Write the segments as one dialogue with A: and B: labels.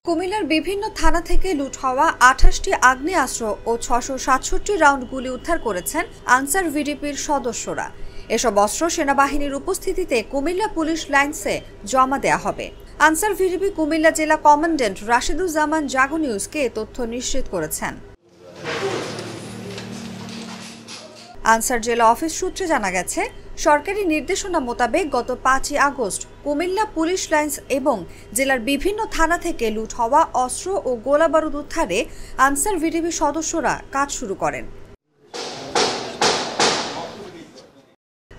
A: কুমিল্লার বিভিন্ন থানা থেকে লুট হওয়া ২৮টি আগ্নেয়াস্ত্র ও ৬৬৭ রাউন্ড গুলি উদ্ধার করেছেন আনসার ভিডিপির সদস্যরা। এসব অস্ত্র সেনাবাহিনীর উপস্থিতিতে কুমিল্লা পুলিশ লাইন্সে জমা দেয়া হবে। আনসার ভিডিপি কুমিল্লা জেলা কমান্ড্যান্ট রাশিদুজ্জামান জাগো নিউজকে এ তথ্য নিশ্চিত করেছেন। আনসার জেলা অফিস সূত্রে জানা গেছে, সরকারি নির্দেশনা মোতাবেক গত ৫ই আগস্ট কুমিল্লা পুলিশ লাইন্স এবং জেলার বিভিন্ন থানা থেকে লুট হওয়া অস্ত্র ও গোলাবারুদ উদ্ধারে আনসার ভিডিপি সদস্যরা কাজ শুরু করেন।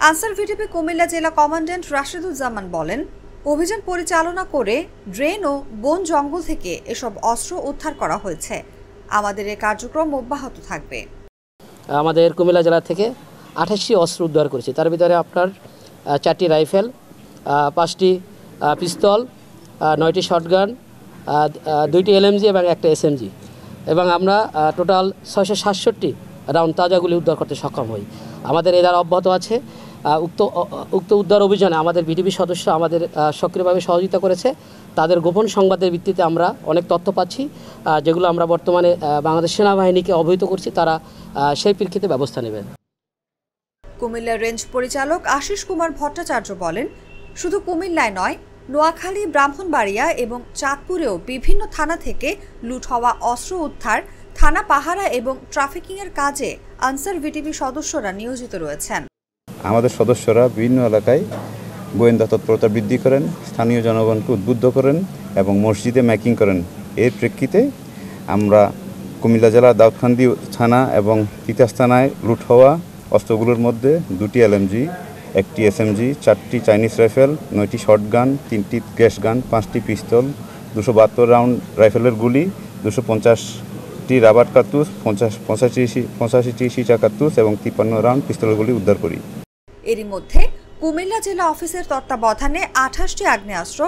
A: আনসার ভিডিপি কুমিল্লা জেলা কমান্ড্যান্ট রাশিদুজ্জামান বলেন, অভিযান পরিচালনা করে ড্রেন ও বন জঙ্গল থেকে এসব অস্ত্র উদ্ধার করা হয়েছে। আমাদের এই কার্যক্রম অব্যাহত থাকবে।
B: আমাদের কুমিল্লা জেলা থেকে ২৮টি অস্ত্র উদ্ধার করেছি। তার ভিতরে আপনার ৪টি রাইফেল, ৫টি পিস্তল, ৯টি শটগান, ২টি এলএমজি এবং একটা এসএমজি, এবং আমরা টোটাল ৬৬৭ রাউন্ড তাজাগুলি উদ্ধার করতে সক্ষম হই। আমাদের এই দ্বারা অব্যাহত আছে। উক্ত উদ্ধার অভিযানে আমাদের ভিডিপি সদস্য আমাদের সক্রিয়ভাবে সহযোগিতা করেছে। তাদের গোপন সংবাদের ভিত্তিতে আমরা অনেক তথ্য পাচ্ছি, যেগুলো আমরা বর্তমানে বাংলাদেশ সেনাবাহিনীকে অবহিত করছি। তারা সেই প্রেক্ষিতে ব্যবস্থা নেবেন।
A: কুমিল্লা রেঞ্জ পরিচালক আশিস কুমার ভট্টাচার্য বলেন, শুধু কুমিল্লায় নয়, নোয়াখালী, ব্রাহ্মণবাড়িয়া এবং চাঁদপুরেও বিভিন্ন থানা থেকে লুট হওয়া অস্ত্র উদ্ধার, থানা পাহারা এবং ট্রাফিকিংয়ের কাজে আনসার ভিডিপি সদস্যরা নিয়োজিত রয়েছেন।
C: আমাদের সদস্যরা বিভিন্ন এলাকায় গোয়েন্দা তৎপরতা বৃদ্ধি করেন, স্থানীয় জনগণকে উদ্বুদ্ধ করেন এবং মসজিদে ম্যাকিং করেন। এর প্রেক্ষিতে আমরা কুমিল্লা জেলার দাউদকান্দি থানা এবং তিতাস থানায় লুট হওয়া অস্ত্রগুলোর মধ্যে ২টি এলএমজি, ১টি এসএমজি, ৪টি চাইনিজ রাইফেল, ৯টি শটগান, ৩টি গ্যাস গান, ৫টি পিস্তল, ২৭২ রাউন্ড রাইফেলের গুলি, ২৫০টি রাবার কার্তুজ, ৮৫টি সীসা কার্তুজ এবং ৫৩ রাউন্ড পিস্তলের গুলি উদ্ধার করি।
A: এরই মধ্যে কুমিল্লা জেলা অফিসের তত্ত্বাবধানে ২৮টি আগ্নেয়াস্ত্র,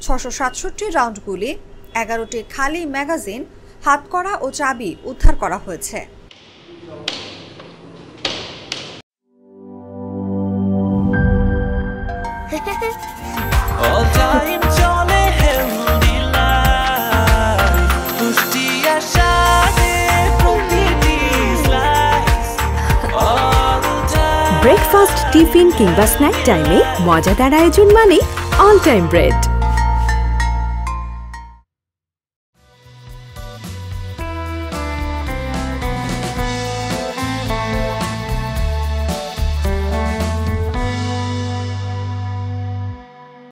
A: ৬৬৭ রাউন্ড গুলি, ১১টি খালি ম্যাগাজিন, হাতকড়া ও চাবি উদ্ধার করা হয়েছে।
D: ব্রেকফাস্ট, টিফিন কিংবা স্ন্যাক টাইমে মজাদার আয়োজন মানে অল টাইম ব্রেড।